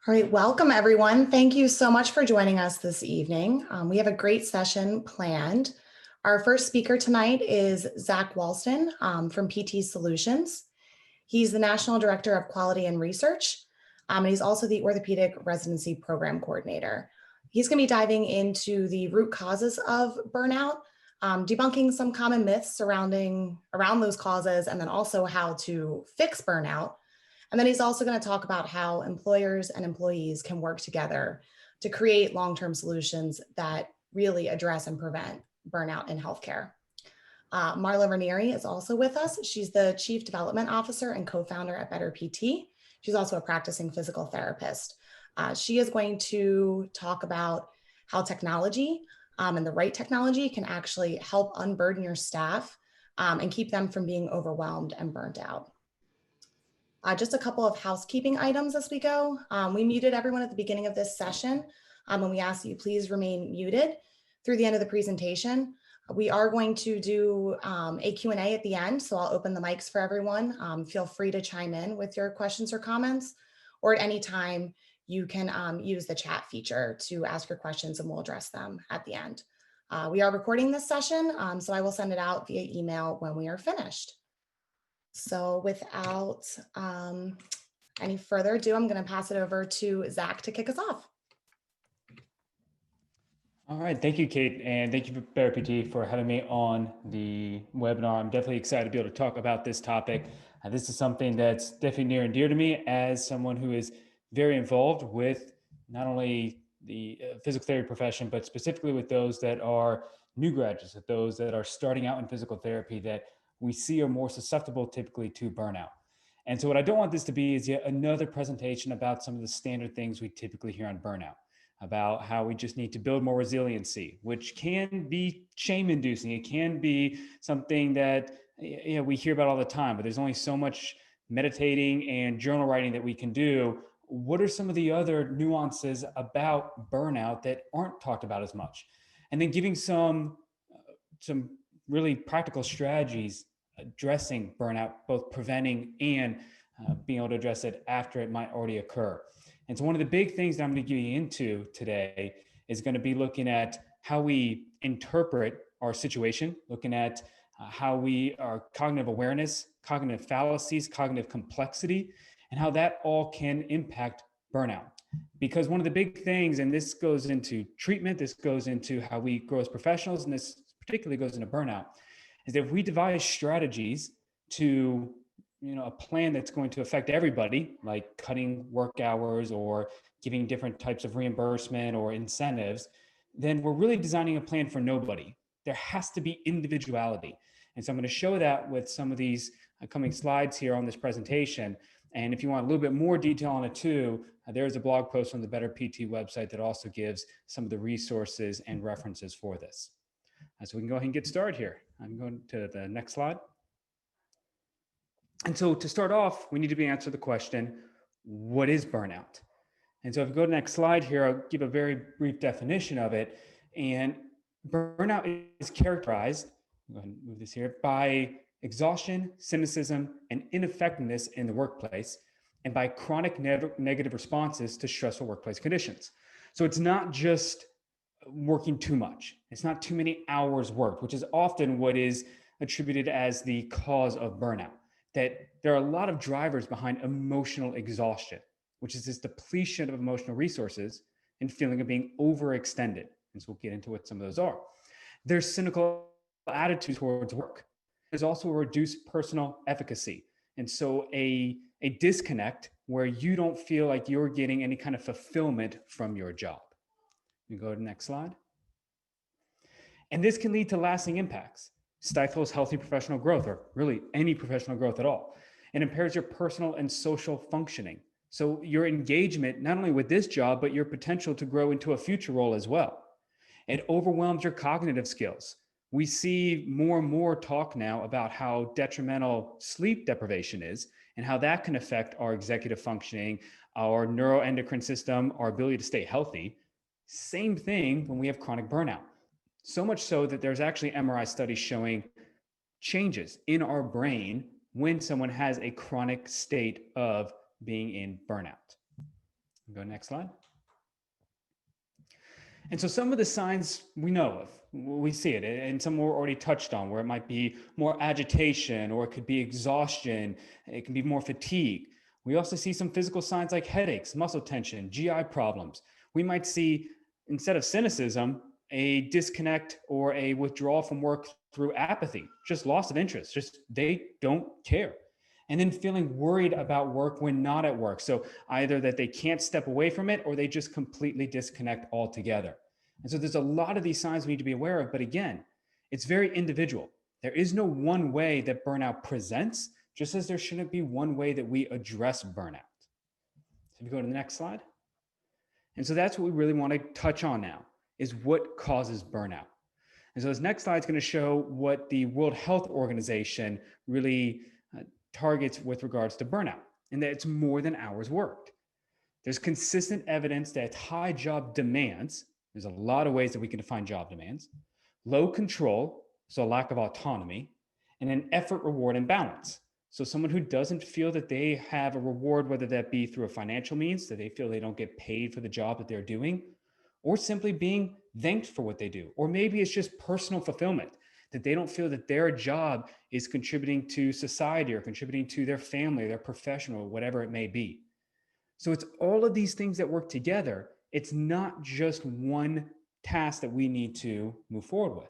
All right, welcome everyone. Thank you so much for joining us this evening. We have a great session planned. Our first speaker tonight is Zach Walston from PT Solutions. He's the National Director of Quality and Research, and he's also the Orthopedic Residency Program Coordinator. He's going to be diving into the root causes of burnout, debunking some common myths around those causes, and then also how to fix burnout. And then he's also going to talk about how employers and employees can work together to create long-term solutions that really address and prevent burnout in healthcare. Marla Ranieri is also with us. She's the Chief Development Officer and co-founder at BetterPT. She's also a practicing physical therapist. She is going to talk about how technology and the right technology can actually help unburden your staff and keep them from being overwhelmed and burnt out. Just a couple of housekeeping items as we go. We muted everyone at the beginning of this session, and we ask that you please remain muted through the end of the presentation. We are going to do a Q&A at the end, so I'll open the mics for everyone. Feel free to chime in with your questions or comments, or at any time you can use the chat feature to ask your questions and we'll address them at the end. We are recording this session, so I will send it out via email when we are finished. So without any further ado, I'm going to pass it over to Zach to kick us off. All right, thank you, Kate, and thank you, BetterPT, for having me on the webinar. I'm definitely excited to be able to talk about this topic. This is something that's definitely near and dear to me as someone who is very involved with not only the physical therapy profession, but specifically with those that are new graduates, with those that are starting out in physical therapy that we see are more susceptible typically to burnout. And so what I don't want this to be is yet another presentation about some of the standard things we typically hear on burnout, about how we just need to build more resiliency, which can be shame inducing. It can be something that we hear about all the time, but there's only so much meditating and journal writing that we can do. What are some of the other nuances about burnout that aren't talked about as much? And then giving some really practical strategies addressing burnout, both preventing and being able to address it after it might already occur. And so one of the big things that I'm going to get you into today is going to be looking at how we interpret our situation, looking at how our cognitive awareness, cognitive fallacies, cognitive complexity, and how that all can impact burnout. Because one of the big things, and this goes into treatment, this goes into how we grow as professionals, and this particularly goes into burnout, is that if we devise strategies to a plan that's going to affect everybody, like cutting work hours or giving different types of reimbursement or incentives, then we're really designing a plan for nobody. There has to be individuality. And so I'm going to show that with some of these coming slides here on this presentation. And if you want a little bit more detail on it too, there's a blog post on the BetterPT website that also gives some of the resources and references for this. So we can go ahead and get started here. I'm going to the next slide. And so to start off, we need to answer the question, what is burnout? And so if you go to the next slide here, I'll give a very brief definition of it. And burnout is characterized, go ahead and move this here, by exhaustion, cynicism, and ineffectiveness in the workplace, and by chronic negative responses to stressful workplace conditions. So it's not just working too much. It's not too many hours worked, which is often what is attributed as the cause of burnout. That there are a lot of drivers behind emotional exhaustion, which is this depletion of emotional resources and feeling of being overextended. And so we'll get into what some of those are. There's cynical attitude towards work. There's also a reduced personal efficacy. And so a disconnect where you don't feel like you're getting any kind of fulfillment from your job. You go to the next slide. And this can lead to lasting impacts, stifles healthy professional growth, or really any professional growth at all. It impairs your personal and social functioning. So your engagement, not only with this job, but your potential to grow into a future role as well. It overwhelms your cognitive skills. We see more and more talk now about how detrimental sleep deprivation is and how that can affect our executive functioning, our neuroendocrine system, our ability to stay healthy. Same thing when we have chronic burnout. So much so that there's actually MRI studies showing changes in our brain when someone has a chronic state of being in burnout. Go next slide. And so some of the signs we know of, we see it, and some we're already touched on, where it might be more agitation, or it could be exhaustion, it can be more fatigue. We also see some physical signs like headaches, muscle tension, GI problems. We might see, instead of cynicism, a disconnect or a withdrawal from work through apathy, just loss of interest, just they don't care. And then feeling worried about work when not at work. So either that they can't step away from it, or they just completely disconnect altogether. And so there's a lot of these signs we need to be aware of. But again, it's very individual. There is no one way that burnout presents, just as there shouldn't be one way that we address burnout. So if you go to the next slide. And so that's what we really want to touch on now, is what causes burnout. And so this next slide is going to show what the World Health Organization really targets with regards to burnout, and that it's more than hours worked. There's consistent evidence that high job demands, there's a lot of ways that we can define job demands, low control, so a lack of autonomy, and an effort, reward, and balance. So someone who doesn't feel that they have a reward, whether that be through a financial means, that they feel they don't get paid for the job that they're doing, or simply being thanked for what they do. Or maybe it's just personal fulfillment, that they don't feel that their job is contributing to society or contributing to their family, their profession, or whatever it may be. So it's all of these things that work together. It's not just one task that we need to move forward with.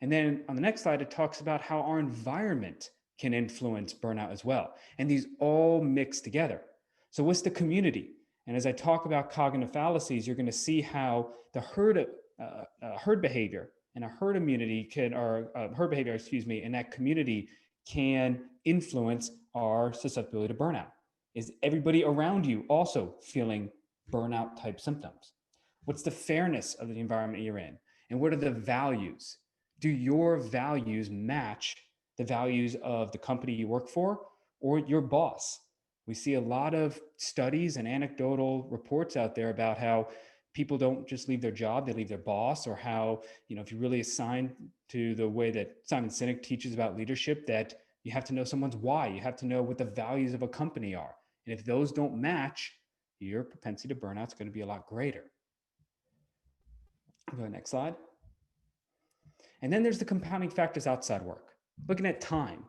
And then on the next slide, it talks about how our environment can influence burnout as well. And these all mix together. So what's the community? And as I talk about cognitive fallacies, you're going to see how the herd behavior and a herd immunity can, or herd behavior, in that community can influence our susceptibility to burnout. Is everybody around you also feeling burnout type symptoms? What's the fairness of the environment you're in? And what are the values? Do your values match the values of the company you work for or your boss? We see a lot of studies and anecdotal reports out there about how people don't just leave their job, they leave their boss, or how, if you really assign to the way that Simon Sinek teaches about leadership, that you have to know someone's why, you have to know what the values of a company are. And if those don't match, your propensity to burnout is going to be a lot greater. Go to the next slide. And then there's the compounding factors outside work. Looking at time.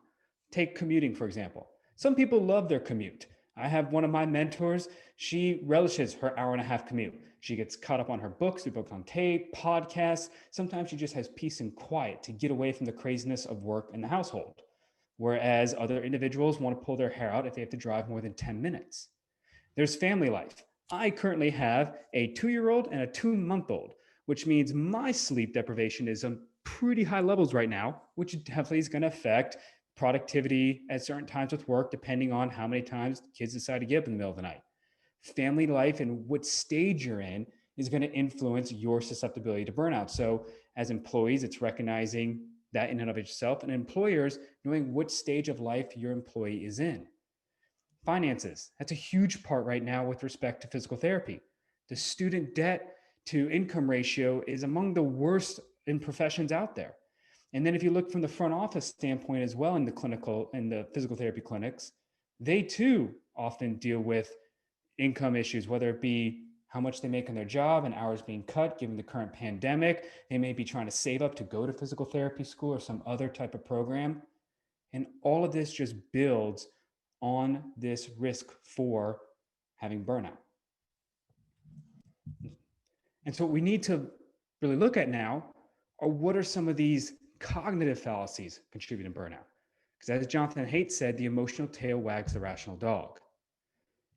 Take commuting, for example. Some people love their commute. I have one of my mentors, she relishes her hour-and-a-half commute. She gets caught up on her books, books on tape, podcasts. Sometimes she just has peace and quiet to get away from the craziness of work and the household. Whereas other individuals want to pull their hair out if they have to drive more than 10 minutes. There's family life. I currently have a 2-year-old and a 2-month-old, which means my sleep deprivation is on pretty high levels right now, which definitely is going to affect productivity at certain times with work, depending on how many times kids decide to get up in the middle of the night. Family life and what stage you're in is going to influence your susceptibility to burnout. So as employees, it's recognizing that in and of itself, and employers knowing what stage of life your employee is in. Finances, that's a huge part right now with respect to physical therapy. The student debt to income ratio is among the worst in professions out there. And then if you look from the front office standpoint as well in the physical therapy clinics, they too often deal with income issues, whether it be how much they make on their job and hours being cut given the current pandemic. They may be trying to save up to go to physical therapy school or some other type of program. And all of this just builds on this risk for having burnout. And so what we need to really look at now are what are some of these cognitive fallacies contributing to burnout? Because as Jonathan Haidt said, the emotional tail wags the rational dog.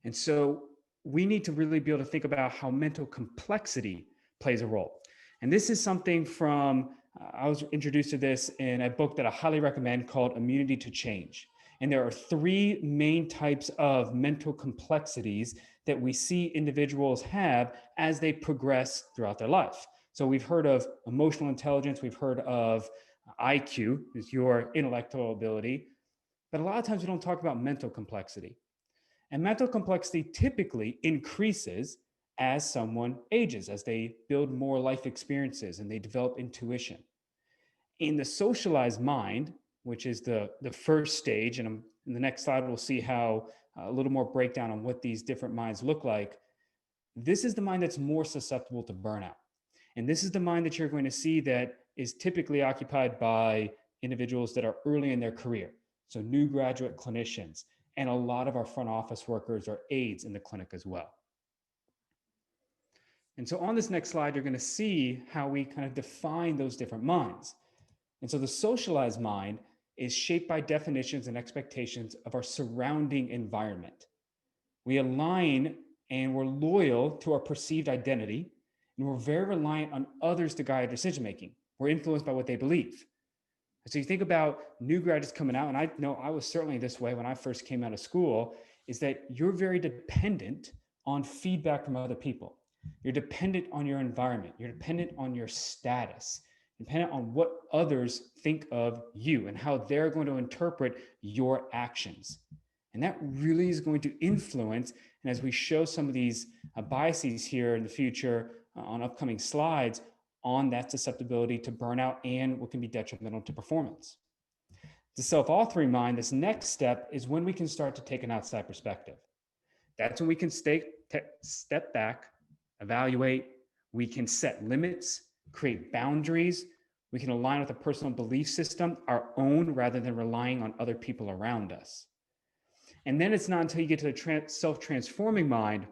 And so we need to really be able to think about how mental complexity plays a role. And this is something from, I was introduced to this in a book that I highly recommend called Immunity to Change. And there are 3 main types of mental complexities that we see individuals have as they progress throughout their life. So we've heard of emotional intelligence, we've heard of IQ, is your intellectual ability, but a lot of times we don't talk about mental complexity. And mental complexity typically increases as someone ages, as they build more life experiences and they develop intuition. In the socialized mind, which is the first stage, and in the next slide, we'll see how a little more breakdown on what these different minds look like. this is the mind that's more susceptible to burnout. And this is the mind that you're going to see that is typically occupied by individuals that are early in their career. So, new graduate clinicians, and a lot of our front office workers or aides in the clinic as well. And so, on this next slide, you're going to see how we kind of define those different minds. And so, the socialized mind is shaped by definitions and expectations of our surrounding environment. We align and we're loyal to our perceived identity, and we're very reliant on others to guide decision making. We're influenced by what they believe. So you think about new graduates coming out, and I know I was certainly this way when I first came out of school, is that you're very dependent on feedback from other people. You're dependent on your environment. You're dependent on your status, dependent on what others think of you and how they're going to interpret your actions. And that really is going to influence, and as we show some of these biases here in the future on upcoming slides, on that susceptibility to burnout and what can be detrimental to performance. The self-authoring mind, this next step is when we can start to take an outside perspective. That's when we can step back, evaluate, we can set limits, create boundaries, we can align with a personal belief system, our own, rather than relying on other people around us. And then it's not until you get to the self-transforming mind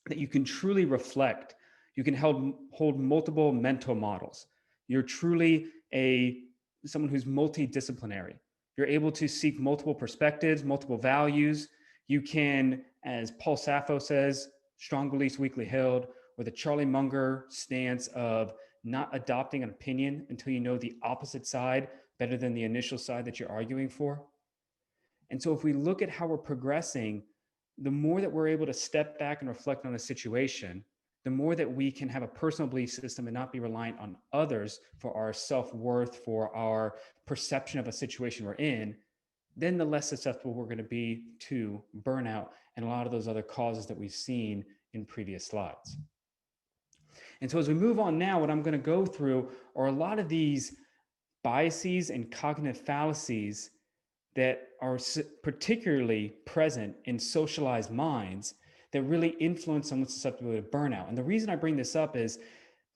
that you can truly reflect. You can hold multiple mental models. You're truly someone who's multidisciplinary. You're able to seek multiple perspectives, multiple values. You can, as Paul Sappho says, strong beliefs weakly held, or the Charlie Munger stance of not adopting an opinion until you know the opposite side better than the initial side that you're arguing for. And so if we look at how we're progressing, the more that we're able to step back and reflect on a situation, the more that we can have a personal belief system and not be reliant on others for our self-worth, for our perception of a situation we're in, then the less susceptible we're going to be to burnout and a lot of those other causes that we've seen in previous slides. And so as we move on now, what I'm going to go through are a lot of these biases and cognitive fallacies that are particularly present in socialized minds that really influence someone's susceptibility to burnout. And the reason I bring this up is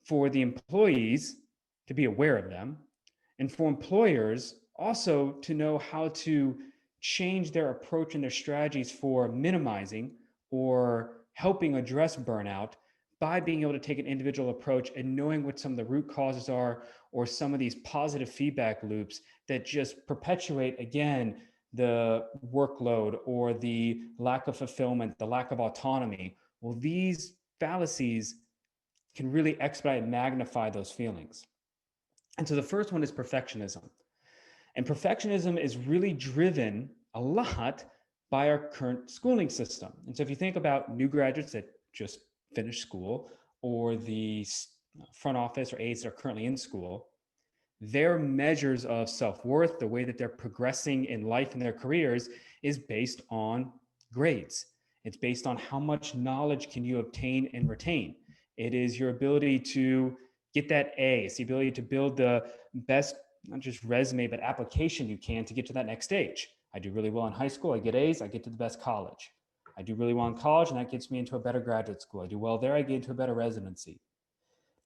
for the employees to be aware of them, and for employers also to know how to change their approach and their strategies for minimizing or helping address burnout by being able to take an individual approach and knowing what some of the root causes are, or some of these positive feedback loops that just perpetuate, again, the workload or the lack of fulfillment, the lack of autonomy. Well, these fallacies can really expedite and magnify those feelings. And so the first one is perfectionism. And perfectionism is really driven a lot by our current schooling system. And so if you think about new graduates that just finished school, or the front office or aides that are currently in school, their measures of self-worth, the way that they're progressing in life and their careers, is based on grades. It's based on how much knowledge can you obtain and retain. It is your ability to get that A. It's the ability to build the best, not just resume, but application you can to get to that next stage. I do really well in high school, I get A's, I get to the best college. I do really well in college, and that gets me into a better graduate school. I do well there, I get into a better residency.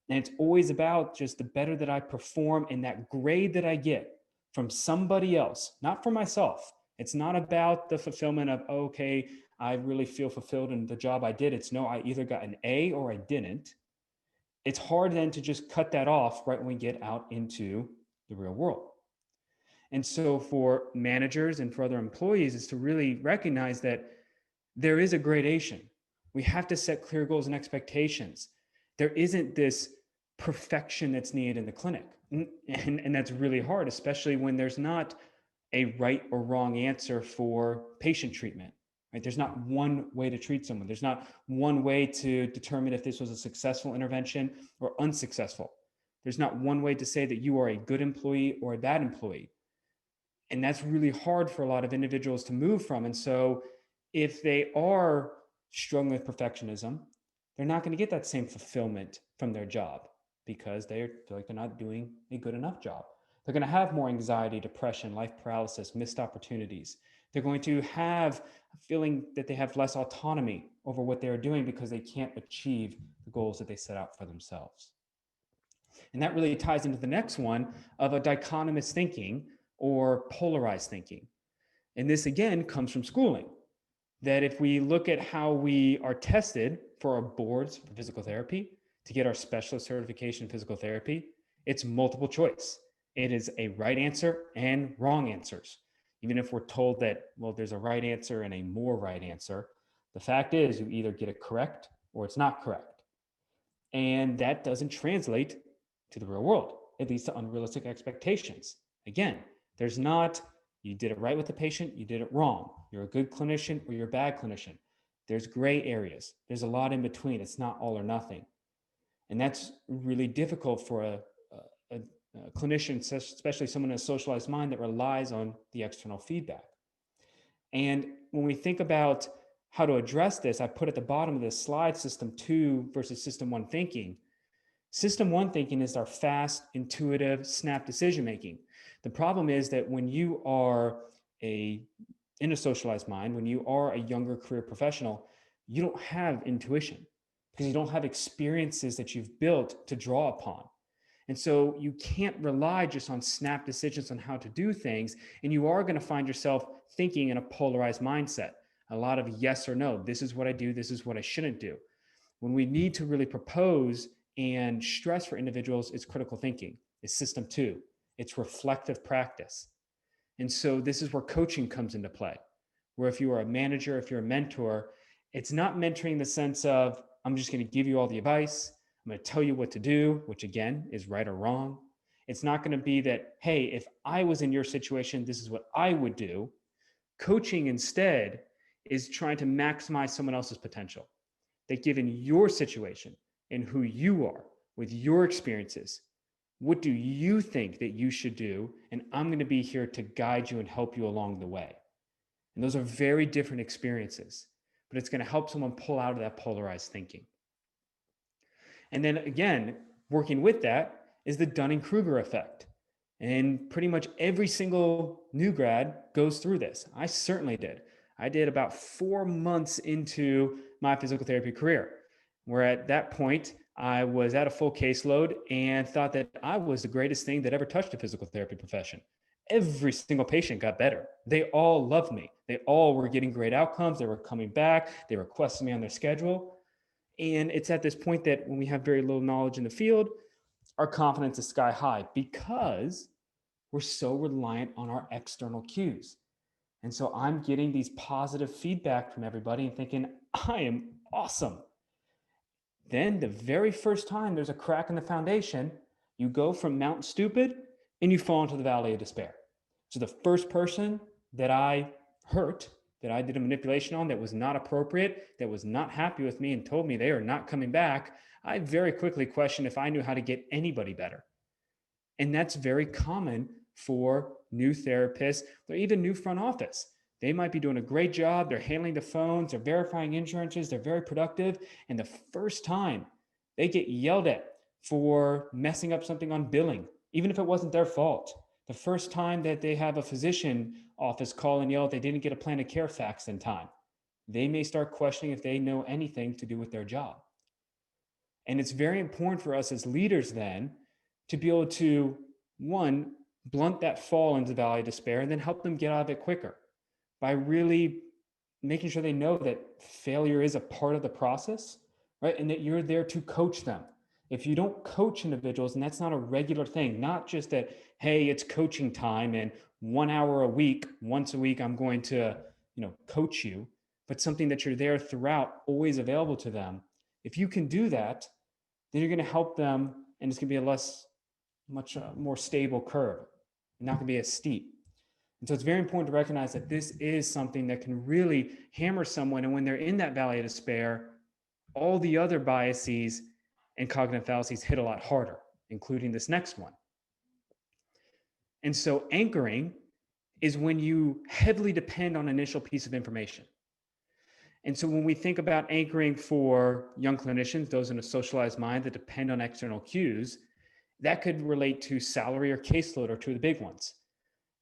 And it's always about just the better that I perform in that grade that I get from somebody else, not for myself. It's not about the fulfillment of, oh, okay, I really feel fulfilled in the job I did. It's no, I either got an A or I didn't. It's hard then to just cut that off right when we get out into the real world. And so for managers and for other employees is to really recognize that there is a gradation. We have to set clear goals and expectations. There isn't this perfection that's needed in the clinic. And that's really hard, especially when there's not a right or wrong answer for patient treatment. Right? There's not one way to treat someone. There's not one way to determine if this was a successful intervention or unsuccessful. There's not one way to say that you are a good employee or a bad employee. And that's really hard for a lot of individuals to move from. And so if they are struggling with perfectionism, they're not going to get that same fulfillment from their job because they feel like they're not doing a good enough job. They're going to have more anxiety, depression, life paralysis, missed opportunities. They're going to have a feeling that they have less autonomy over what they're doing because they can't achieve the goals that they set out for themselves. And that really ties into the next one of a dichotomous thinking or polarized thinking. And this again comes from schooling. That if we look at how we are tested for our boards for physical therapy to get our specialist certification in physical therapy, it's multiple choice. It is a right answer and wrong answers. Even if we're told that, well, there's a right answer and a more right answer, the fact is you either get it correct or it's not correct. And that doesn't translate to the real world. It leads to unrealistic expectations. Again, there's not, you did it right with the patient, you did it wrong. You're a good clinician or you're a bad clinician. There's gray areas. There's a lot in between. It's not all or nothing. And that's really difficult for a clinician, especially someone in a socialized mind that relies on the external feedback. And when we think about how to address this, I put at the bottom of this slide system 2 versus system 1 thinking. System 1 thinking is our fast, intuitive, snap decision making. The problem is that when you are in a socialized mind, when you are a younger career professional, you don't have intuition because you don't have experiences that you've built to draw upon. And so you can't rely just on snap decisions on how to do things. And you are going to find yourself thinking in a polarized mindset. A lot of yes or no. This is what I do. This is what I shouldn't do. When we need to really propose and stress for individuals, it's critical thinking. It's system 2. It's reflective practice. And so this is where coaching comes into play, where if you are a manager, if you're a mentor, it's not mentoring in the sense of, I'm just going to give you all the advice. I'm going to tell you what to do, which again is right or wrong. It's not going to be that, hey, if I was in your situation, this is what I would do. Coaching instead is trying to maximize someone else's potential. That given your situation and who you are with your experiences, what do you think that you should do? And I'm going to be here to guide you and help you along the way. And those are very different experiences, but it's going to help someone pull out of that polarized thinking. And then again, working with that is the Dunningkruger effect. And pretty much every single new grad goes through this. I certainly did. I did about 4 months into my physical therapy career, where at that point, I was at a full caseload and thought that I was the greatest thing that ever touched the physical therapy profession. Every single patient got better. They all loved me. They all were getting great outcomes. They were coming back. They requested me on their schedule. And it's at this point that when we have very little knowledge in the field, our confidence is sky high because we're so reliant on our external cues. And so I'm getting these positive feedback from everybody and thinking, I am awesome. Then the very first time there's a crack in the foundation, you go from Mount Stupid and you fall into the valley of despair. So the first person that I hurt, that I did a manipulation on that was not appropriate, that was not happy with me and told me they are not coming back, I very quickly questioned if I knew how to get anybody better. And that's very common for new therapists or even new front office. They might be doing a great job. They're handling the phones, they're verifying insurances, they're very productive. And the first time they get yelled at for messing up something on billing, even if it wasn't their fault. The first time that they have a physician office call and yell they didn't get a plan of care faxed in time, they may start questioning if they know anything to do with their job. And it's very important for us as leaders then to be able to, one, blunt that fall into the valley of despair and then help them get out of it quicker by really making sure they know that failure is a part of the process, right? And that you're there to coach them. If you don't coach individuals, and that's not a regular thing, not just that, hey, it's coaching time and 1 hour a week, once a week, I'm going to, coach you, but something that you're there throughout, always available to them. If you can do that, then you're going to help them, and it's going to be a much more stable curve, not going to be as steep. And so it's very important to recognize that this is something that can really hammer someone. And when they're in that valley of despair, all the other biases and cognitive fallacies hit a lot harder, including this next one. And so anchoring is when you heavily depend on an initial piece of information. And so when we think about anchoring for young clinicians, those in a socialized mind that depend on external cues, that could relate to salary or caseload, or two of the big ones.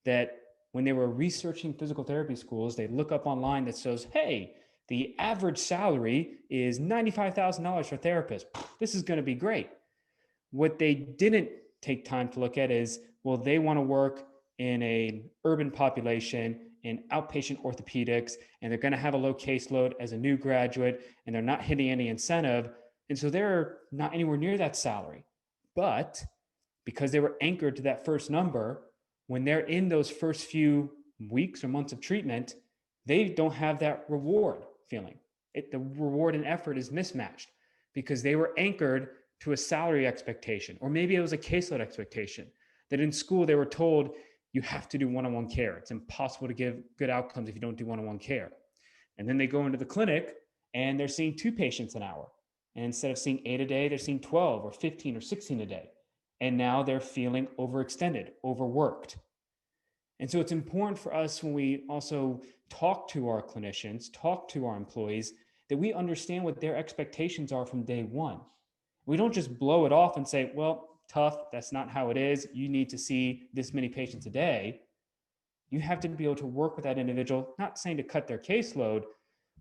That when they were researching physical therapy schools, they look up online that says, hey, the average salary is $95,000 for therapists. This is going to be great. What they didn't take time to look at is, well, they want to work in an urban population in outpatient orthopedics, and they're going to have a low caseload as a new graduate, and they're not hitting any incentive. And so they're not anywhere near that salary. But because they were anchored to that first number, when they're in those first few weeks or months of treatment, they don't have that reward feeling. The reward and effort is mismatched because they were anchored to a salary expectation, or maybe it was a caseload expectation that in school they were told you have to do one-on-one care. It's impossible to give good outcomes if you don't do one-on-one care. And then they go into the clinic and they're seeing 2 patients an hour. And instead of seeing 8 a day, they're seeing 12 or 15 or 16 a day. And now they're feeling overextended, overworked. And so it's important for us when we also talk to our clinicians, talk to our employees, that we understand what their expectations are from day one. We don't just blow it off and say, well, tough, that's not how it is. You need to see this many patients a day. You have to be able to work with that individual, not saying to cut their caseload,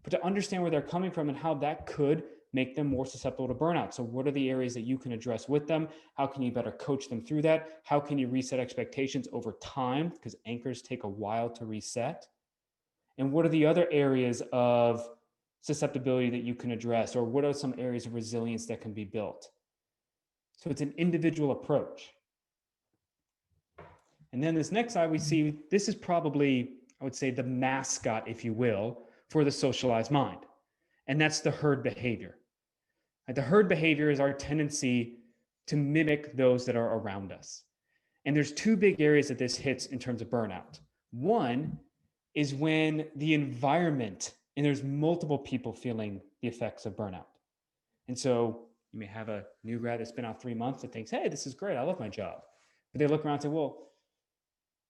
but to understand where they're coming from and how that could make them more susceptible to burnout. So what are the areas that you can address with them? How can you better coach them through that? How can you reset expectations over time? Because anchors take a while to reset. And what are the other areas of susceptibility that you can address? Or what are some areas of resilience that can be built? So it's an individual approach. And then this next slide, we see this is probably, I would say, the mascot, if you will, for the socialized mind. And that's the herd behavior. The herd behavior is our tendency to mimic those that are around us. And there's 2 big areas that this hits in terms of burnout. One is when the environment, and there's multiple people feeling the effects of burnout. And so you may have a new grad that's been out 3 months that thinks, hey, this is great, I love my job. But they look around and say, well,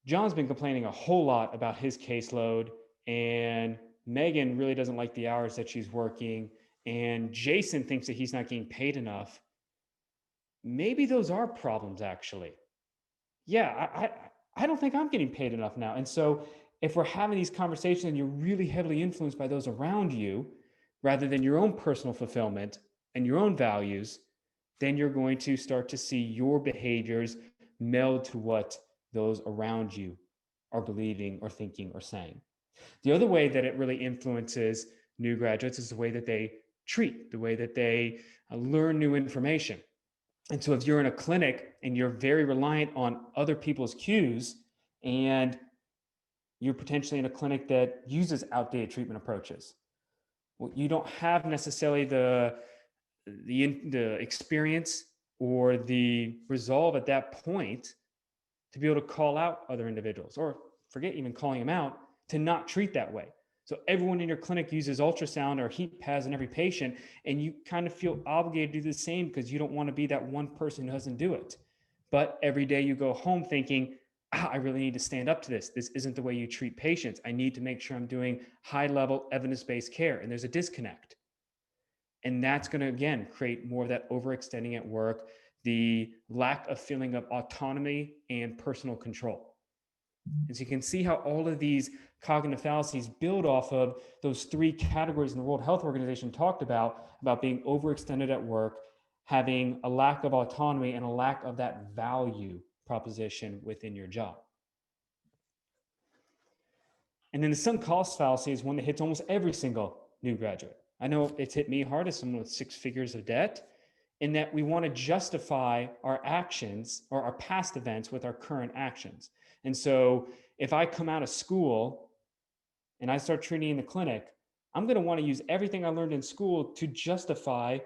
John's been complaining a whole lot about his caseload, and Megan really doesn't like the hours that she's working, and Jason thinks that he's not getting paid enough. Maybe those are problems, actually. Yeah, I don't think I'm getting paid enough now. And so if we're having these conversations and you're really heavily influenced by those around you, rather than your own personal fulfillment and your own values, then you're going to start to see your behaviors meld to what those around you are believing or thinking or saying. The other way that it really influences new graduates is the way that they treat, the way that they learn new information. And so if you're in a clinic and you're very reliant on other people's cues, and you're potentially in a clinic that uses outdated treatment approaches, well, you don't have necessarily the experience or the resolve at that point to be able to call out other individuals, or forget even calling them out, to not treat that way. So everyone in your clinic uses ultrasound or heat pads in every patient, and you kind of feel obligated to do the same because you don't want to be that one person who doesn't do it. But every day you go home thinking, I really need to stand up to this. This isn't the way you treat patients. I need to make sure I'm doing high-level evidence-based care, and there's a disconnect. And that's going to, again, create more of that overextending at work, the lack of feeling of autonomy and personal control. And so you can see how all of these cognitive fallacies build off of those 3 categories in the World Health Organization talked about being overextended at work, having a lack of autonomy, and a lack of that value proposition within your job. And then the sunk cost fallacy is one that hits almost every single new graduate. I know it's hit me hard as someone with 6 figures of debt, in that we want to justify our actions or our past events with our current actions. And so if I come out of school and I start treating in the clinic, I'm going to want to use everything I learned in school to justify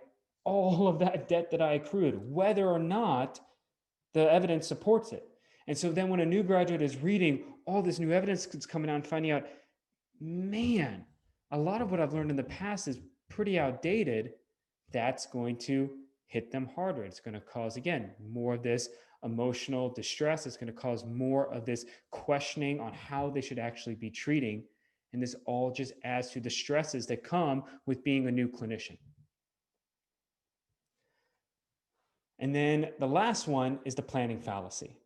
all of that debt that I accrued, whether or not the evidence supports it. And so then when a new graduate is reading all this new evidence that's coming out and finding out, man, a lot of what I've learned in the past is pretty outdated, that's going to hit them harder. It's going to cause, again, more of this emotional distress. It's going to cause more of this questioning on how they should actually be treating. And this all just adds to the stresses that come with being a new clinician. And then the last one is the planning fallacy.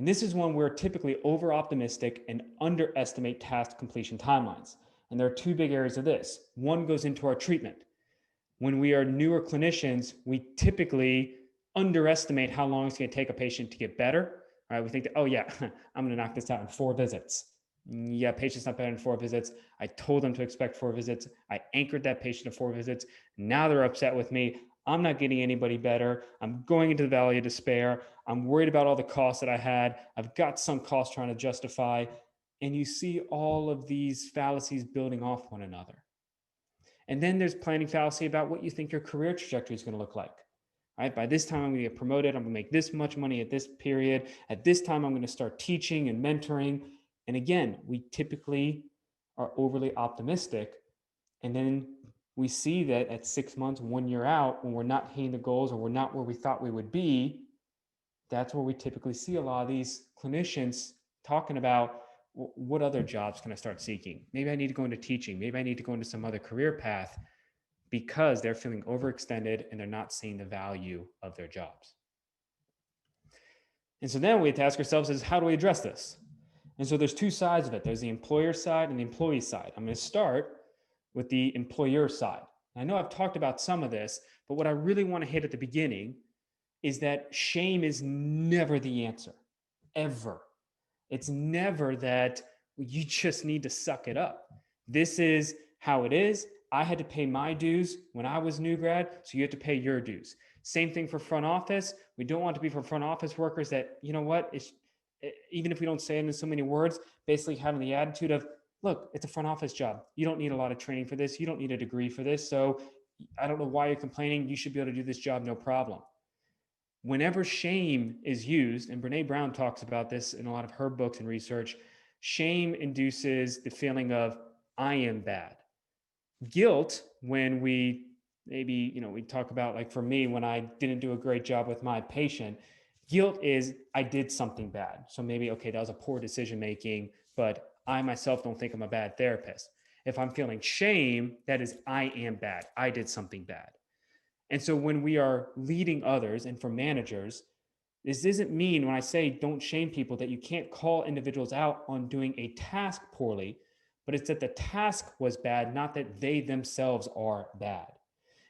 And this is one where typically over optimistic and underestimate task completion timelines. And there are two big areas of this. One goes into our treatment. When we are newer clinicians, we typically underestimate how long it's going to take a patient to get better. All right, we think that, oh yeah, I'm going to knock this out in 4 visits. Yeah, patient's not better in 4 visits. I told them to expect 4 visits. I anchored that patient to 4 visits. Now they're upset with me. I'm not getting anybody better. I'm going into the valley of despair. I'm worried about all the costs that I had. I've got some costs trying to justify. And you see all of these fallacies building off one another. And then there's planning fallacy about what you think your career trajectory is going to look like. Right? By this time, I'm going to get promoted. I'm going to make this much money at this period. At this time, I'm going to start teaching and mentoring. And again, we typically are overly optimistic. And then we see that at 6 months, 1 year out, when we're not hitting the goals or we're not where we thought we would be, that's where we typically see a lot of these clinicians talking about, what other jobs can I start seeking? Maybe I need to go into teaching. Maybe I need to go into some other career path, because they're feeling overextended and they're not seeing the value of their jobs. And so then we have to ask ourselves is, how do we address this? And so there's two sides of it. There's the employer side and the employee side. I'm going to start with the employer side. I know I've talked about some of this, but what I really want to hit at the beginning is that shame is never the answer, ever. It's never that you just need to suck it up. This is how it is. I had to pay my dues when I was new grad, so you have to pay your dues. Same thing for front office. We don't want to be for front office workers that, you know what, even if we don't say it in so many words, basically having the attitude of, look, it's a front office job. You don't need a lot of training for this. You don't need a degree for this. So I don't know why you're complaining. You should be able to do this job, no problem. Whenever shame is used, and Brene Brown talks about this in a lot of her books and research, shame induces the feeling of, I am bad. Guilt, when we we talk about, like for me, when I didn't do a great job with my patient, guilt is I did something bad. So maybe, okay, that was a poor decision making, but I myself don't think I'm a bad therapist. If I'm feeling shame, that is I am bad. I did something bad. And so when we are leading others, and for managers, this doesn't mean when I say don't shame people that you can't call individuals out on doing a task poorly, but it's that the task was bad, not that they themselves are bad.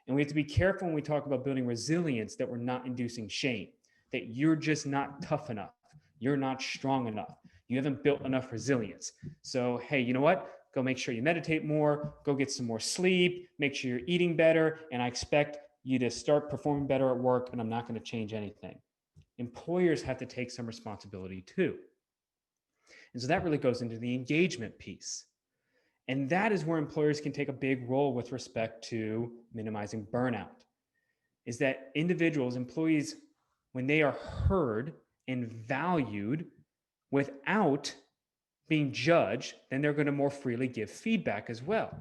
And we have to be careful when we talk about building resilience that we're not inducing shame, that you're just not tough enough. You're not strong enough. You haven't built enough resilience. So, hey, you know what? Go make sure you meditate more, go get some more sleep, make sure you're eating better, and I expect you to start performing better at work, and I'm not going to change anything. Employers have to take some responsibility too. And so that really goes into the engagement piece. And that is where employers can take a big role with respect to minimizing burnout. Is that individuals, employees, when they are heard and valued without being judged, then they're going to more freely give feedback as well.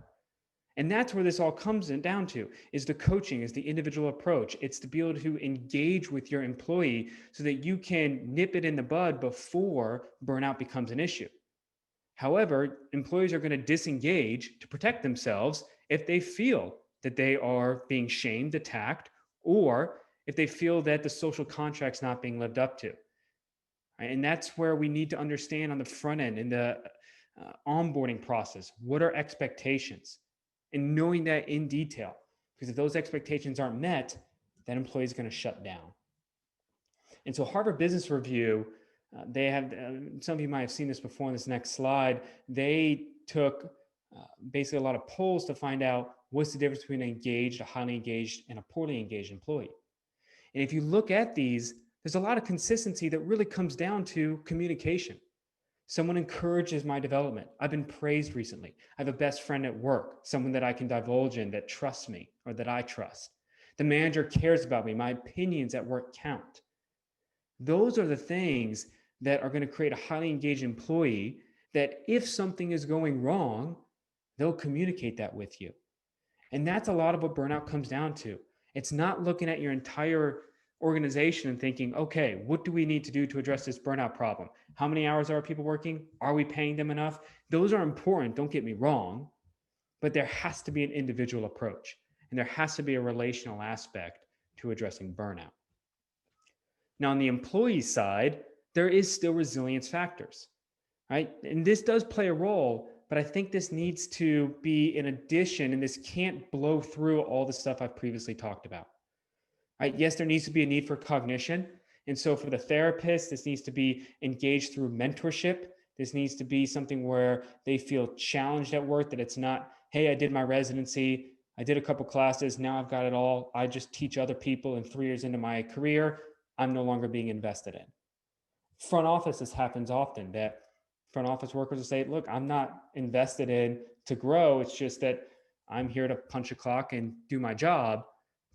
And that's where this all comes down to, is the coaching, is the individual approach. It's to be able to engage with your employee so that you can nip it in the bud before burnout becomes an issue. However, employees are going to disengage to protect themselves if they feel that they are being shamed, attacked, or if they feel that the social contract's not being lived up to. And that's where we need to understand on the front end, in the onboarding process, what are expectations? And knowing that in detail, because if those expectations aren't met, that employee is going to shut down. And so Harvard Business Review, they have, some of you might have seen this before in this next slide, they took basically a lot of polls to find out what's the difference between an engaged, a highly engaged, and a poorly engaged employee. And if you look at these, there's a lot of consistency that really comes down to communication. Someone encourages my development. I've been praised recently. I have a best friend at work, someone that I can divulge in that trusts me or that I trust. The manager cares about me. My opinions at work count. Those are the things that are going to create a highly engaged employee that if something is going wrong, they'll communicate that with you. And that's a lot of what burnout comes down to. It's not looking at your entire organization and thinking, okay, what do we need to do to address this burnout problem? How many hours are people working? Are we paying them enough? Those are important, don't get me wrong, but there has to be an individual approach, and there has to be a relational aspect to addressing burnout. Now, on the employee side, there is still resilience factors, right? And this does play a role, but I think this needs to be in addition, and this can't blow through all the stuff I've previously talked about, right? Yes, there needs to be a need for cognition. And so for the therapist, this needs to be engaged through mentorship. This needs to be something where they feel challenged at work, that it's not, hey, I did my residency, I did a couple classes, now I've got it all. I just teach other people, and 3 years into my career, I'm no longer being invested in. Front office, this happens often, that front office workers will say, look, I'm not invested in to grow. It's just that I'm here to punch a clock and do my job.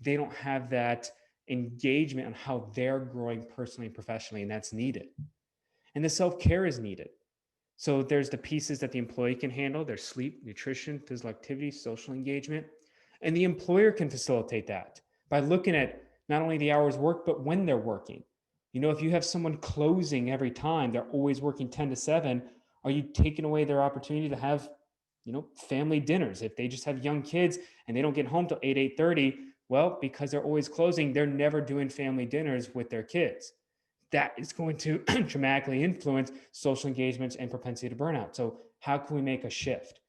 They don't have that engagement on how they're growing personally and professionally, and that's needed. And the self-care is needed. So there's the pieces that the employee can handle: their sleep, nutrition, physical activity, social engagement. And the employer can facilitate that by looking at not only the hours worked, but when they're working. If you have someone closing every time, they're always working 10 to 7, are you taking away their opportunity to have, family dinners? If they just have young kids and they don't get home till 8, 8:30, well, because they're always closing, they're never doing family dinners with their kids. That is going to dramatically influence social engagements and propensity to burnout. So how can we make a shift?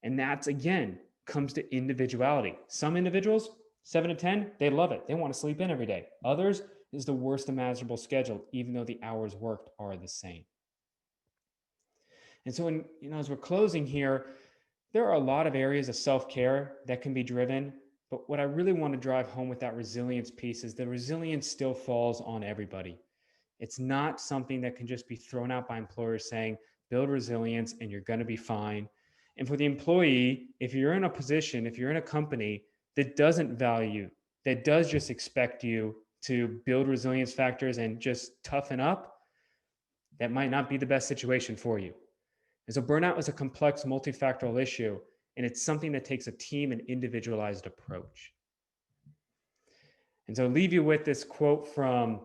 And that's, again, comes to individuality. Some individuals, 7 to 10, they love it. They want to sleep in every day. Others is the worst imaginable schedule, even though the hours worked are the same. And so, as we're closing here, there are a lot of areas of self-care that can be driven. But what I really want to drive home with that resilience piece is the resilience still falls on everybody. It's not something that can just be thrown out by employers saying, build resilience and you're going to be fine. And for the employee, if you're in a position, if you're in a company that doesn't value, that does just expect you to build resilience factors and just toughen up, that might not be the best situation for you. And so burnout is a complex multifactorial issue, and it's something that takes a team and individualized approach. And so I'll leave you with this quote from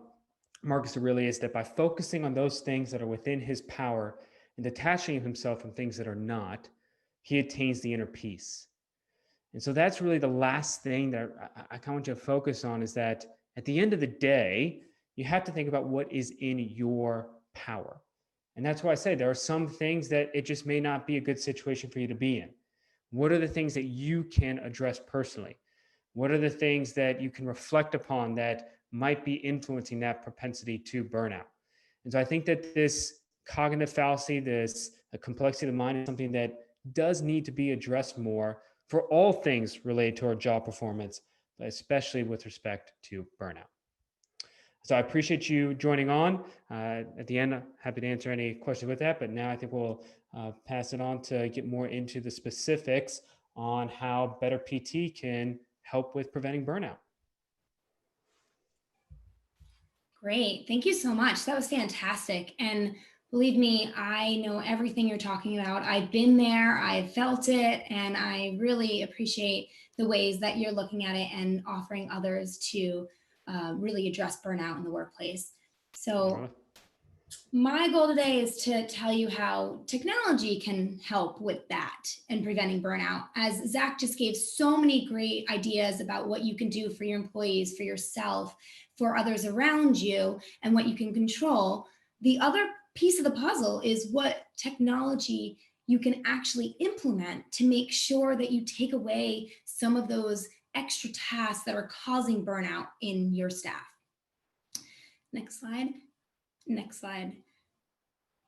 Marcus Aurelius, that by focusing on those things that are within his power and detaching himself from things that are not, he attains the inner peace. And so that's really the last thing that I kind of want you to focus on, is that at the end of the day, you have to think about what is in your power. And that's why I say there are some things that it just may not be a good situation for you to be in. What are the things that you can address personally? What are the things that you can reflect upon that might be influencing that propensity to burnout? And so I think that this cognitive fallacy, this complexity of the mind, is something that does need to be addressed more for all things related to our job performance, but especially with respect to burnout. So I appreciate you joining on. At the end, I'm happy to answer any questions with that, but now I think we'll pass it on to get more into the specifics on how BetterPT can help with preventing burnout. Great. Thank you so much. That was fantastic. And believe me, I know everything you're talking about. I've been there, I've felt it, and I really appreciate the ways that you're looking at it and offering others to really address burnout in the workplace. So, my goal today is to tell you how technology can help with that and preventing burnout. As Zach just gave so many great ideas about what you can do for your employees, for yourself, for others around you, and what you can control, the other piece of the puzzle is what technology you can actually implement to make sure that you take away some of those extra tasks that are causing burnout in your staff. Next slide. Next slide.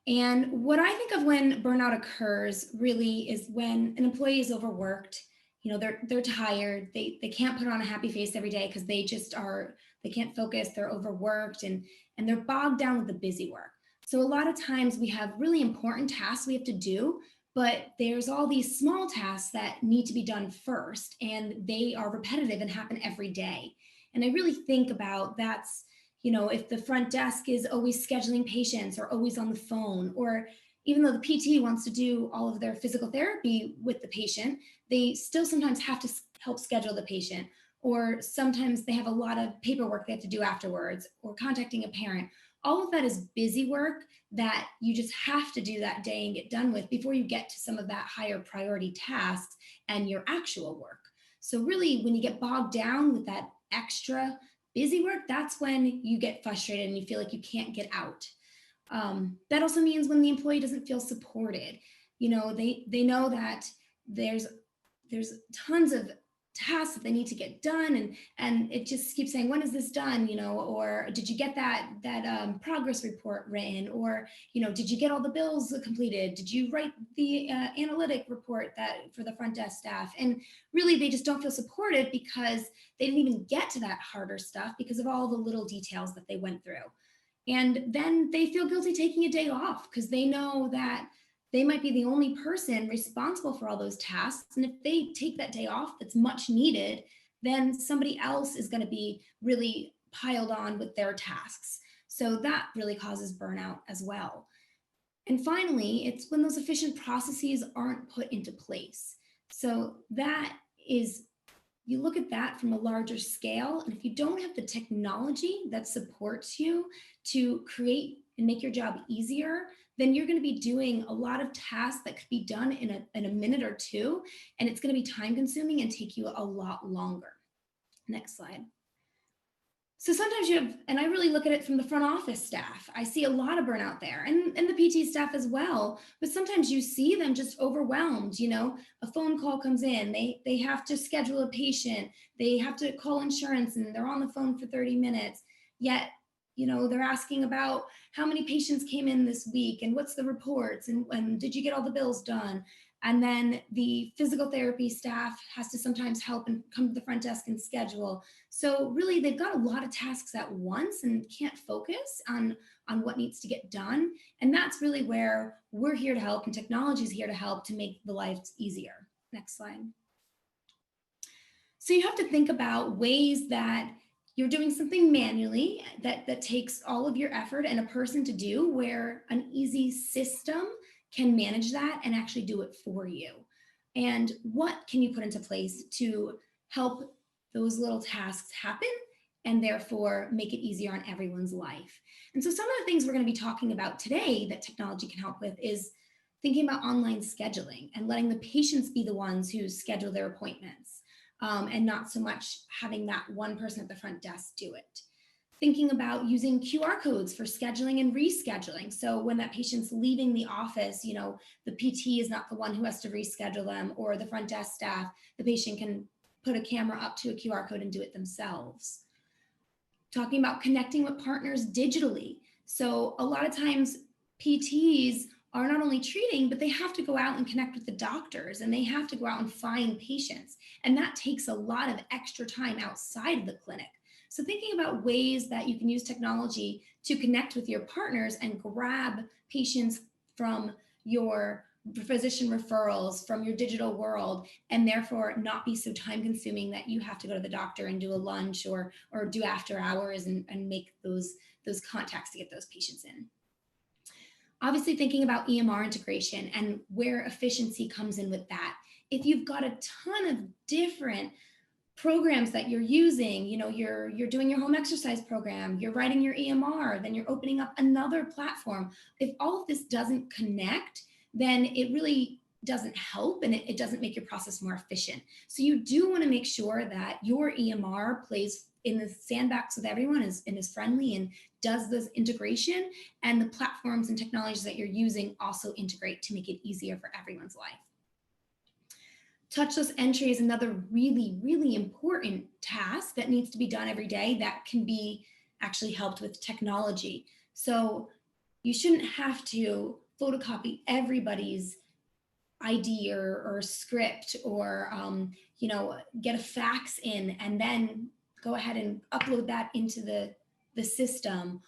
And what I think of when burnout occurs really is when an employee is overworked. They're tired. They can't put on a happy face every day because they can't focus. They're overworked and they're bogged down with the busy work. So a lot of times we have really important tasks we have to do, but there's all these small tasks that need to be done first, and they are repetitive and happen every day. And I really think about that's if the front desk is always scheduling patients or always on the phone, or even though the PT wants to do all of their physical therapy with the patient, they still sometimes have to help schedule the patient, or sometimes they have a lot of paperwork they have to do afterwards, or contacting a parent. All of that is busy work that you just have to do that day and get done with before you get to some of that higher priority tasks and your actual work. So really, when you get bogged down with that extra busy work, that's when you get frustrated and you feel like you can't get out. That also means when the employee doesn't feel supported. They know that there's tons of tasks that they need to get done, and it just keeps saying, when is this done, or did you get that progress report written, or did you get all the bills completed, did you write the analytic report that for the front desk staff? And really they just don't feel supported because they didn't even get to that harder stuff because of all the little details that they went through. And then they feel guilty taking a day off because they know that they might be the only person responsible for all those tasks. And if they take that day off that's much needed, then somebody else is going to be really piled on with their tasks. So that really causes burnout as well. And finally, it's when those efficient processes aren't put into place. So that is, you look at that from a larger scale, and if you don't have the technology that supports you to create and make your job easier, then you're going to be doing a lot of tasks that could be done in a minute or two, and it's going to be time consuming and take you a lot longer. Next slide. So sometimes you have, and I really look at it from the front office staff, I see a lot of burnout there, and the PT staff as well, but sometimes you see them just overwhelmed. A phone call comes in, they have to schedule a patient, they have to call insurance, and they're on the phone for 30 minutes, yet they're asking about how many patients came in this week and what's the reports and did you get all the bills done? And then the physical therapy staff has to sometimes help and come to the front desk and schedule. So really they've got a lot of tasks at once and can't focus on what needs to get done. And that's really where we're here to help, and technology is here to help to make the lives easier. Next slide. So you have to think about ways that you're doing something manually that takes all of your effort and a person to do, where an easy system can manage that and actually do it for you. And what can you put into place to help those little tasks happen and therefore make it easier on everyone's life? And so some of the things we're going to be talking about today that technology can help with is thinking about online scheduling and letting the patients be the ones who schedule their appointments. And not so much having that one person at the front desk do it. Thinking about using QR codes for scheduling and rescheduling. So when that patient's leaving the office, the PT is not the one who has to reschedule them, or the front desk staff, the patient can put a camera up to a QR code and do it themselves. Talking about connecting with partners digitally. So a lot of times PTs are not only treating, but they have to go out and connect with the doctors, and they have to go out and find patients. And that takes a lot of extra time outside of the clinic. So thinking about ways that you can use technology to connect with your partners and grab patients from your physician referrals, from your digital world, and therefore not be so time consuming that you have to go to the doctor and do a lunch or do after hours and make those contacts to get those patients in. Obviously thinking about EMR integration and where efficiency comes in with that. If you've got a ton of different programs that you're using, you're doing your home exercise program, you're writing your EMR, then you're opening up another platform. If all of this doesn't connect, then it really doesn't help, and it doesn't make your process more efficient. So you do want to make sure that your EMR plays in the sandbox with everyone and is friendly and does this integration, and the platforms and technologies that you're using also integrate to make it easier for everyone's life. Touchless entry is another really, really important task that needs to be done every day that can be actually helped with technology. So you shouldn't have to photocopy everybody's ID or script or get a fax in and then go ahead and upload that into the system,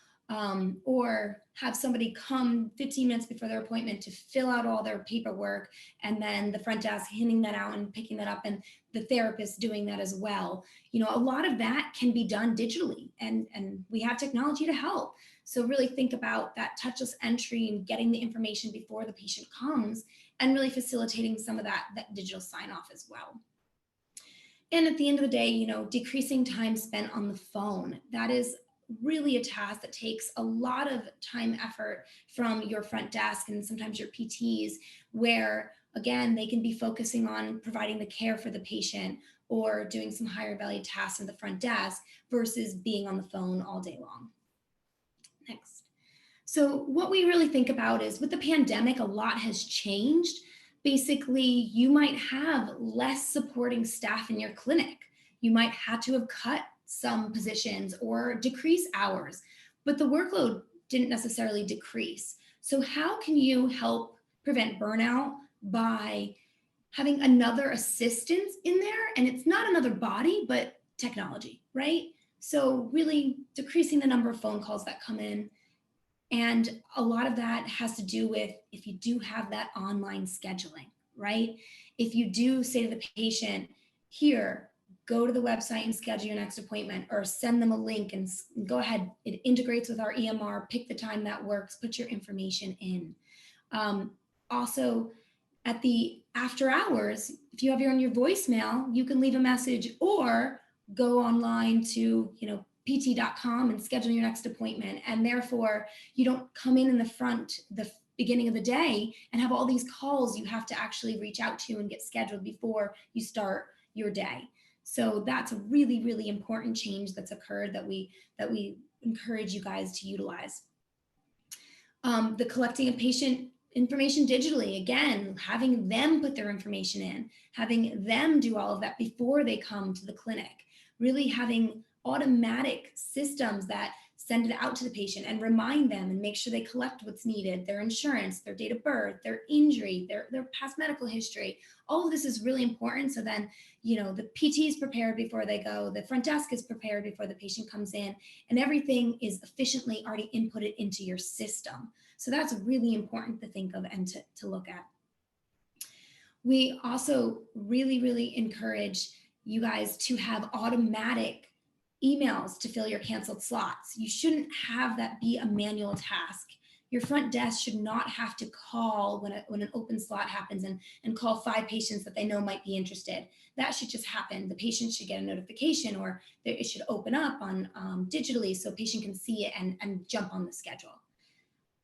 or have somebody come 15 minutes before their appointment to fill out all their paperwork, and then the front desk handing that out and picking that up, and the therapist doing that as well. A lot of that can be done digitally, and we have technology to help. So really think about that touchless entry and getting the information before the patient comes, and really facilitating some of that digital sign off as well. And at the end of the day, decreasing time spent on the phone. That is really a task that takes a lot of time, effort from your front desk and sometimes your PTs, where again, they can be focusing on providing the care for the patient or doing some higher value tasks in the front desk versus being on the phone all day long. Next. So what we really think about is with the pandemic, a lot has changed. Basically, you might have less supporting staff in your clinic. You might have to have cut some positions or decrease hours, but the workload didn't necessarily decrease. So how can you help prevent burnout by having another assistance in there? And it's not another body, but technology, right? So really decreasing the number of phone calls that come in, and a lot of that has to do with if you do have that online scheduling, right? If you do say to the patient, here, go to the website and schedule your next appointment, or send them a link and go ahead, it integrates with our EMR, pick the time that works, put your information in. Also, at the after hours, if you have your on your voicemail, you can leave a message or go online to, pt.com and schedule your next appointment. And therefore, you don't come in the front, the beginning of the day, and have all these calls you have to actually reach out to and get scheduled before you start your day. So that's a really, really important change that's occurred that we encourage you guys to utilize. The collecting of patient information digitally, again, having them put their information in, having them do all of that before they come to the clinic, really having automatic systems that send it out to the patient and remind them and make sure they collect what's needed, their insurance, their date of birth, their injury, their past medical history. All of this is really important. So then, the PT is prepared before they go, the front desk is prepared before the patient comes in, and everything is efficiently already inputted into your system. So that's really important to think of and to look at. We also really, really encourage you guys to have automatic emails to fill your canceled slots. You shouldn't have that be a manual task. Your front desk should not have to call when an open slot happens and call 5 patients that they know might be interested. That should just happen. The patient should get a notification, or it should open up on digitally so a patient can see it and jump on the schedule.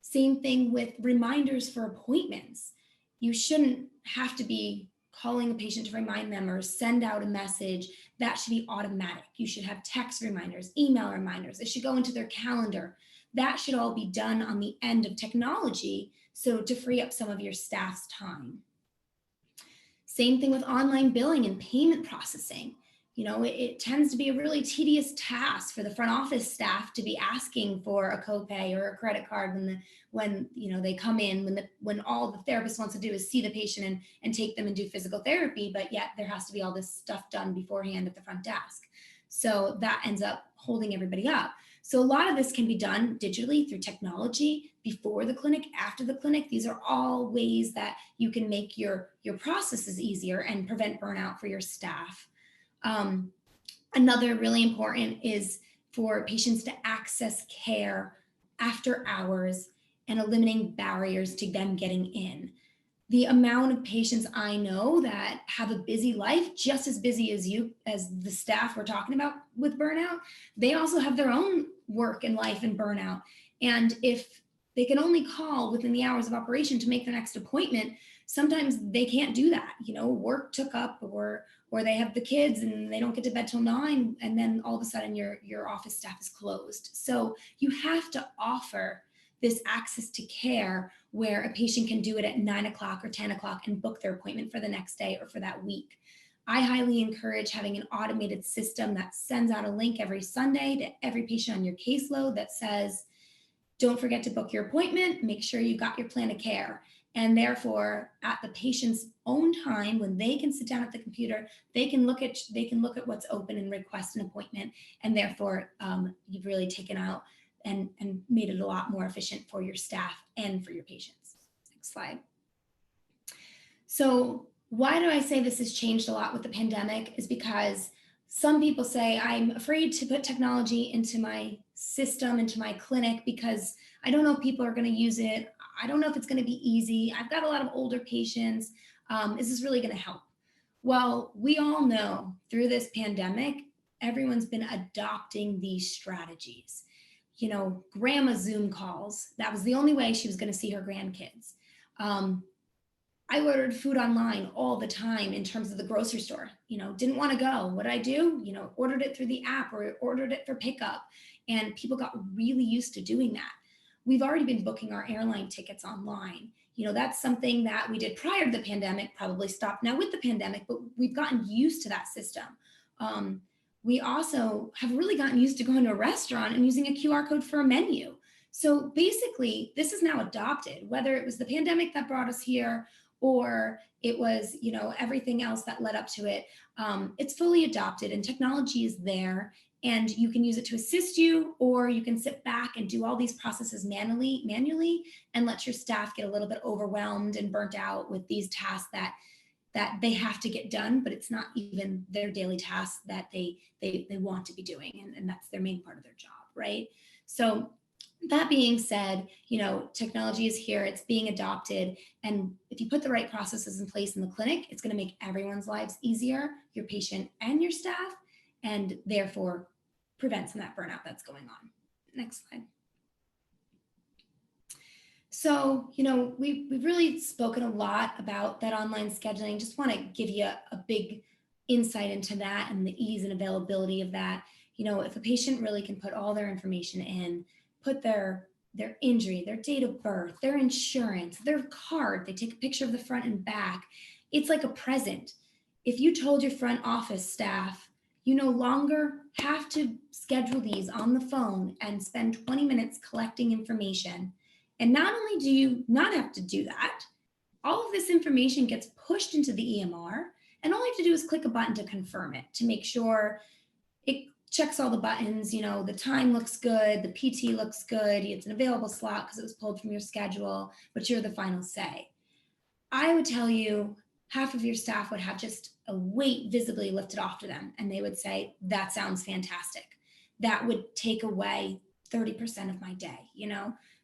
Same thing with reminders for appointments. You shouldn't have to be calling a patient to remind them or send out a message. That should be automatic. You should have text reminders, email reminders. It should go into their calendar. That should all be done on the end of technology, so to free up some of your staff's time. Same thing with online billing and payment processing. It tends to be a really tedious task for the front office staff to be asking for a copay or a credit card when they come in, when all the therapist wants to do is see the patient and take them and do physical therapy, but yet there has to be all this stuff done beforehand at the front desk. So that ends up holding everybody up. So a lot of this can be done digitally through technology before the clinic, after the clinic. These are all ways that you can make your processes easier and prevent burnout for your staff. Another really important is for patients to access care after hours and eliminating barriers to them getting in. The amount of patients I know that have a busy life, just as busy as the staff we're talking about with burnout, they also have their own work and life and burnout. And if they can only call within the hours of operation to make their next appointment, sometimes they can't do that. Work took up, or they have the kids and they don't get to bed till 9, and then all of a sudden your office staff is closed. So you have to offer this access to care where a patient can do it at 9 o'clock or 10 o'clock and book their appointment for the next day or for that week. I highly encourage having an automated system that sends out a link every Sunday to every patient on your caseload that says, don't forget to book your appointment, make sure you got your plan of care. And therefore, at the patient's own time, when they can sit down at the computer, they can look at what's open and request an appointment. And therefore, you've really taken out and made it a lot more efficient for your staff and for your patients. Next slide. So why do I say this has changed a lot with the pandemic is because some people say, I'm afraid to put technology into my system, into my clinic, because I don't know if people are going to use it. I don't know if it's going to be easy. I've got a lot of older patients. Is this really going to help? Well, we all know through this pandemic, everyone's been adopting these strategies. Grandma Zoom calls. That was the only way she was going to see her grandkids. I ordered food online all the time in terms of the grocery store, didn't want to go. What did I do? Ordered it through the app or ordered it for pickup. And people got really used to doing that. we've already been booking our airline tickets online. That's something that we did prior to the pandemic, probably stopped now with the pandemic, but we've gotten used to that system. We also have really gotten used to going to a restaurant and using a QR code for a menu. So basically, this is now adopted, whether it was the pandemic that brought us here or it was, everything else that led up to it. It's fully adopted and technology is there, and you can use it to assist you, or you can sit back and do all these processes manually and let your staff get a little bit overwhelmed and burnt out with these tasks that they have to get done, but it's not even their daily tasks that they want to be doing. And that's their main part of their job, right? So that being said, technology is here, it's being adopted. And if you put the right processes in place in the clinic, it's going to make everyone's lives easier, your patient and your staff, and therefore prevent some of that burnout that's going on. Next slide. So, we've really spoken a lot about that online scheduling. Just want to give you a big insight into that and the ease and availability of that. If a patient really can put all their information in, put their injury, their date of birth, their insurance, their card, they take a picture of the front and back. It's like a present. If you told your front office staff, you no longer have to schedule these on the phone and spend 20 minutes collecting information. And not only do you not have to do that, all of this information gets pushed into the EMR, and all you have to do is click a button to confirm it, to make sure it checks all the buttons, the time looks good, the PT looks good, it's an available slot because it was pulled from your schedule, but you're the final say. I would tell you half of your staff would have just a weight visibly lifted off to them, and they would say, that sounds fantastic. That would take away 30% of my day,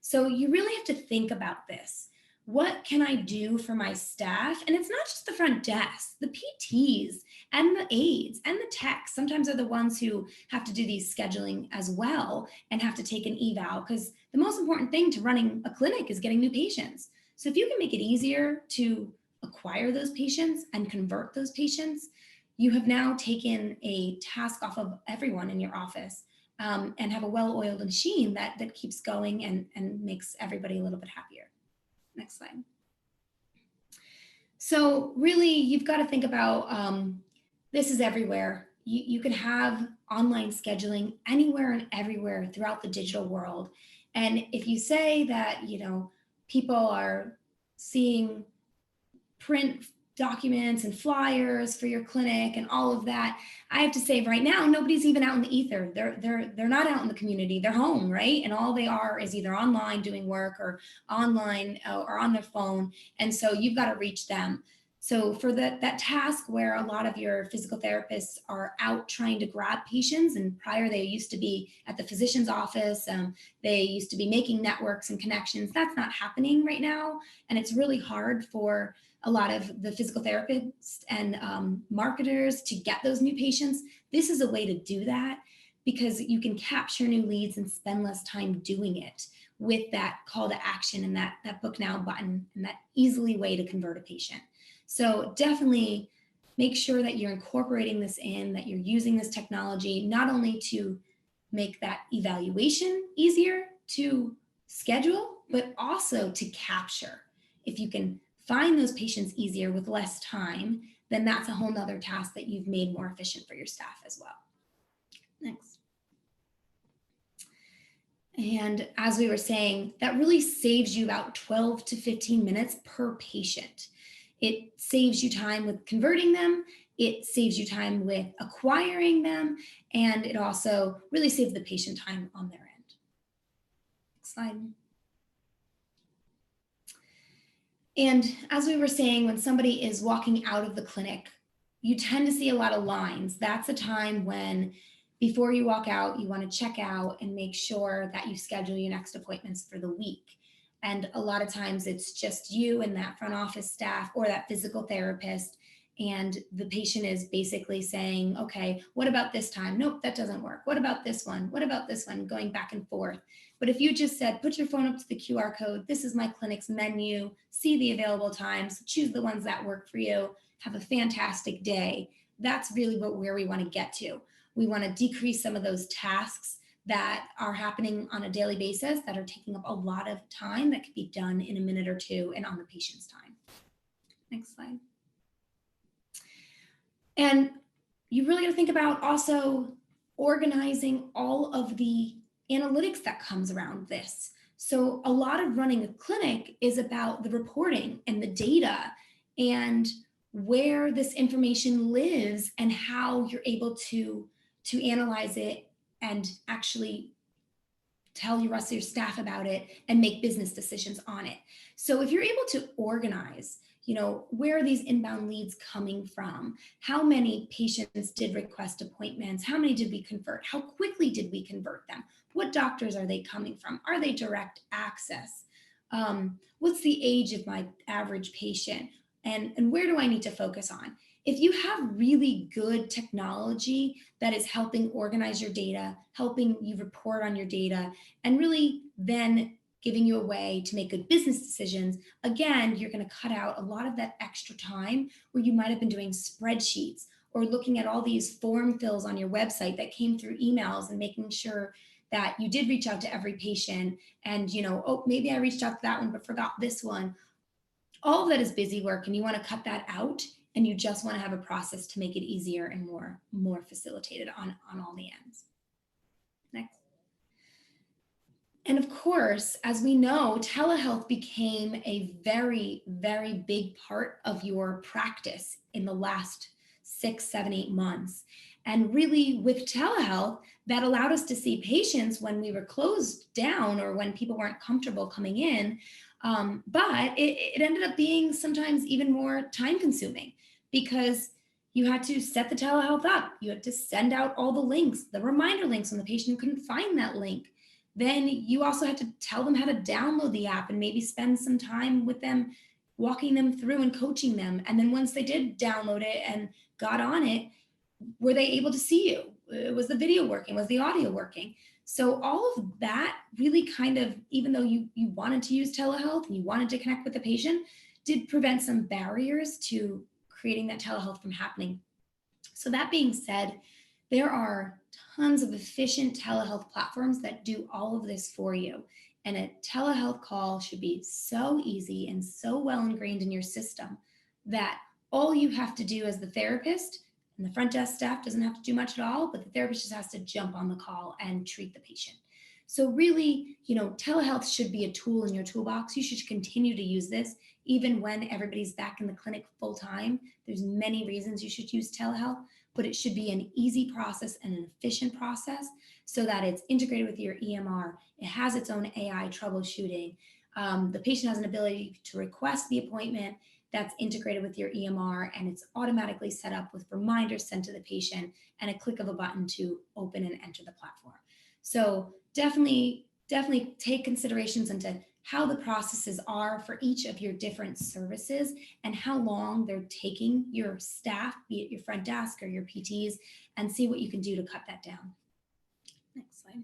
So you really have to think about this. What can I do for my staff? And it's not just the front desk, the PTs and the aides and the techs sometimes are the ones who have to do these scheduling as well and have to take an eval, because the most important thing to running a clinic is getting new patients. So if you can make it easier to acquire those patients and convert those patients, you have now taken a task off of everyone in your office. And have a well-oiled machine that keeps going and makes everybody a little bit happier. Next slide. So really, you've got to think about this is everywhere. You can have online scheduling anywhere and everywhere throughout the digital world. And if you say that, people are seeing print documents and flyers for your clinic and all of that, I have to say right now, nobody's even out in the ether. They're not out in the community, they're home, right? And all they are is either online doing work or online or on their phone. And so you've got to reach them. So for that task where a lot of your physical therapists are out trying to grab patients, and prior they used to be at the physician's office, they used to be making networks and connections, that's not happening right now. And it's really hard for a lot of the physical therapists and marketers to get those new patients. This is a way to do that because you can capture new leads and spend less time doing it with that call to action and that book now button and that easily way to convert a patient. So definitely make sure that you're incorporating this in, that you're using this technology, not only to make that evaluation easier to schedule, but also to capture. If you can find those patients easier with less time, then that's a whole nother task that you've made more efficient for your staff as well. Next. And as we were saying, that really saves you about 12 to 15 minutes per patient. It saves you time with converting them, it saves you time with acquiring them, and it also really saves the patient time on their end. Next slide. And as we were saying, when somebody is walking out of the clinic, you tend to see a lot of lines. That's a time when, before you walk out, you want to check out and make sure that you schedule your next appointments for the week. And a lot of times it's just you and that front office staff or that physical therapist. And the patient is basically saying, okay, what about this time? Nope, that doesn't work. What about this one? What about this one? Going back and forth. But if you just said, put your phone up to the QR code, this is my clinic's menu, see the available times, choose the ones that work for you, have a fantastic day. That's really where we want to get to. We want to decrease some of those tasks that are happening on a daily basis that are taking up a lot of time that could be done in a minute or two and on the patient's time. Next slide. And you really got to think about also organizing all of the analytics that comes around this. So a lot of running a clinic is about the reporting and the data and where this information lives and how you're able to analyze it and actually tell your rest of your staff about it and make business decisions on it. So if you're able to organize, where are these inbound leads coming from? How many patients did request appointments? How many did we convert? How quickly did we convert them? What doctors are they coming from? Are they direct access? What's the age of my average patient? And where do I need to focus on? If you have really good technology that is helping organize your data, helping you report on your data, and really then giving you a way to make good business decisions, again, you're going to cut out a lot of that extra time where you might have been doing spreadsheets or looking at all these form fills on your website that came through emails and making sure that you did reach out to every patient and, oh, maybe I reached out to that one but forgot this one. All of that is busy work, and you want to cut that out, and you just want to have a process to make it easier and more facilitated on all the ends. Next. And of course, as we know, telehealth became a very, very big part of your practice in the last 6, 7, 8 months. And really with telehealth, that allowed us to see patients when we were closed down or when people weren't comfortable coming in. But it ended up being sometimes even more time consuming because you had to set the telehealth up. You had to send out all the links, the reminder links when the patient couldn't find that link. Then you also had to tell them how to download the app and maybe spend some time with them, walking them through and coaching them. And then once they did download it and got on it, were they able to see you? Was the video working? Was the audio working? So all of that really kind of, even though you wanted to use telehealth and you wanted to connect with the patient, did prevent some barriers to creating that telehealth from happening. So that being said, there are tons of efficient telehealth platforms that do all of this for you. And a telehealth call should be so easy and so well ingrained in your system that all you have to do as the therapist, and the front desk staff doesn't have to do much at all, but the therapist just has to jump on the call and treat the patient. So really, telehealth should be a tool in your toolbox. You should continue to use this even when everybody's back in the clinic full time. There's many reasons you should use telehealth, but it should be an easy process and an efficient process so that it's integrated with your EMR. It has its own AI troubleshooting. The patient has an ability to request the appointment that's integrated with your EMR, and it's automatically set up with reminders sent to the patient and a click of a button to open and enter the platform. So definitely take considerations into how the processes are for each of your different services and how long they're taking your staff, be it your front desk or your PTs, and see what you can do to cut that down. Next slide.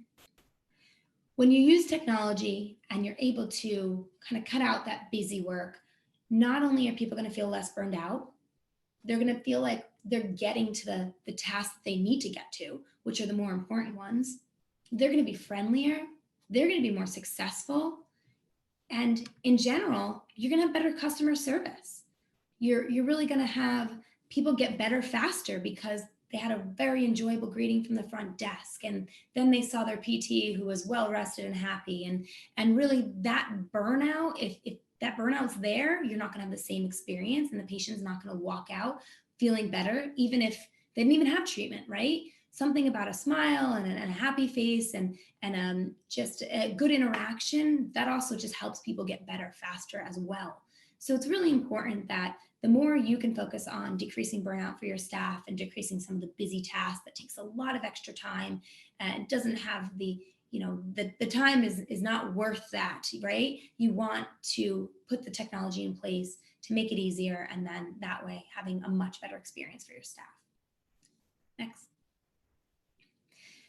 When you use technology and you're able to kind of cut out that busy work, not only are people going to feel less burned out, they're going to feel like they're getting to the tasks that they need to get to, which are the more important ones. They're going to be friendlier. They're going to be more successful. And in general, you're going to have better customer service. You're really going to have people get better faster because they had a very enjoyable greeting from the front desk. And then they saw their PT who was well rested and happy. And really that burnout, if that burnout's there, you're not going to have the same experience and the patient's not going to walk out feeling better, even if they didn't even have treatment, right? Something about a smile and a happy face and just a good interaction, that also just helps people get better faster as well. So it's really important that the more you can focus on decreasing burnout for your staff and decreasing some of the busy tasks that takes a lot of extra time and doesn't have the time is not worth that, right? You want to put the technology in place to make it easier, and then that way having a much better experience for your staff. Next.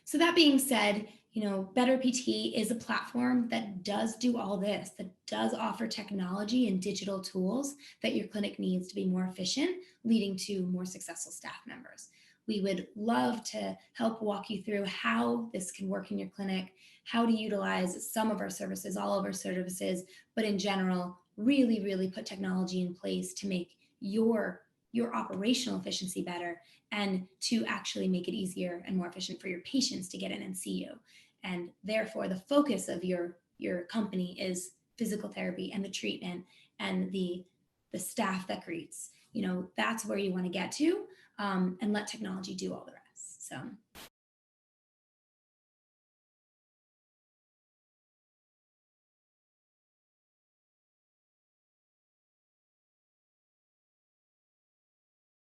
So that being said, BetterPT is a platform that does do all this, that does offer technology and digital tools that your clinic needs to be more efficient, leading to more successful staff members. We would love to help walk you through how this can work in your clinic, how to utilize some of our services, all of our services, but in general, really, really put technology in place to make your operational efficiency better and to actually make it easier and more efficient for your patients to get in and see you. And therefore, the focus of your company is physical therapy and the treatment and the staff that greets. That's where you want to get to, and let technology do all the rest. So